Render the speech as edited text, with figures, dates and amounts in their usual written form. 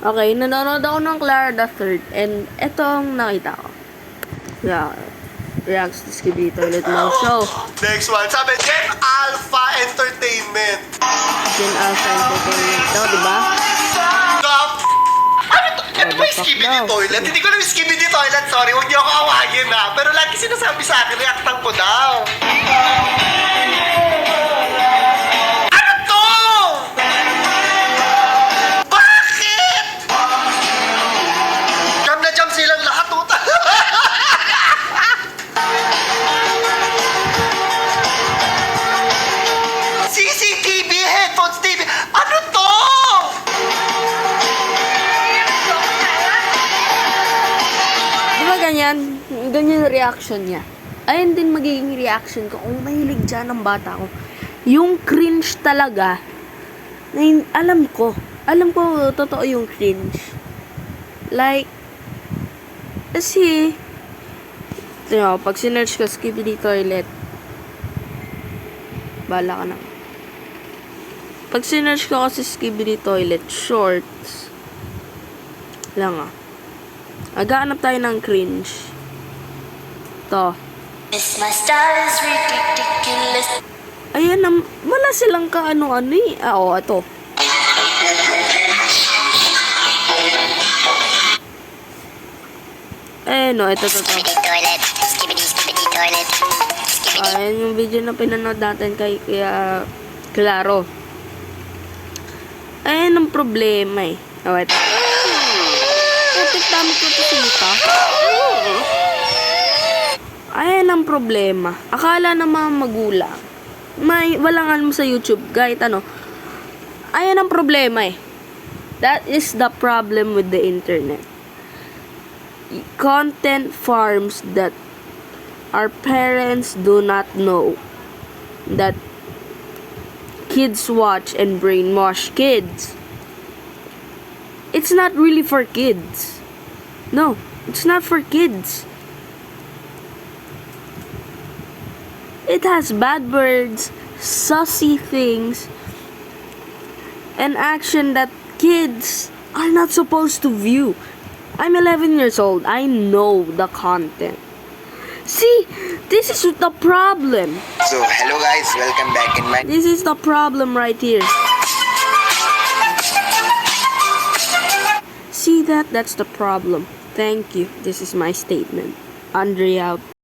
Okay, nanonood ako ng Clara the Third and etong nakita ko. Yeah, reacts to Skibidi Toilet Mo Show. Next one, sabi, Gen Alpha Entertainment. Gen Alpha Entertainment daw, diba? Ano to? Ano ba yung Skibidi Toilet? Hindi ko na yung Skibidi Toilet, sorry. Huwag niyo ako awagin na. Pero lagi sinasabi sa akin, reactan ko daw. Ano to? Bakit? Jam na jam silang lahat, uta. CCTV, headphones, TV. Ano to? Diba ganyan? Ganyan yung reaction niya. Ayun din magiging reaction ko kung mahilig dyan ang bata ko. Yung cringe talaga, alam ko, totoo yung cringe. Like, kasi, you know, pag sinerch ko Skibidi Toilet, bala ka na. Pag sinerch ko kasi Skibidi Toilet shorts, lang Aghanap tayo ng cringe. To. My style is ridiculous. Ayan, wala silang kaano-ano eh. Oo, ito. Eh, no, ito. Skibidi toilet, skibidi toilet. Skibidi. Ayan yung video na pinanood natin kay Claro. Ayan ang problema eh. Oh, ito. Dami ko ito. Ayan ang problema. Akala ng mga magulang, walang alam sa YouTube, kahit ano. Ayan ang problema eh. That is the problem with the internet. Content farms that our parents do not know that kids watch and brainwash kids. It's not really for kids. No, it's not for kids. It has bad words, sussy things, and action that kids are not supposed to view. I'm 11 years old. I know the content. See, this is the problem. So, hello guys, welcome back in my... This is the problem right here. See that? That's the problem. Thank you. This is my statement. Andre out.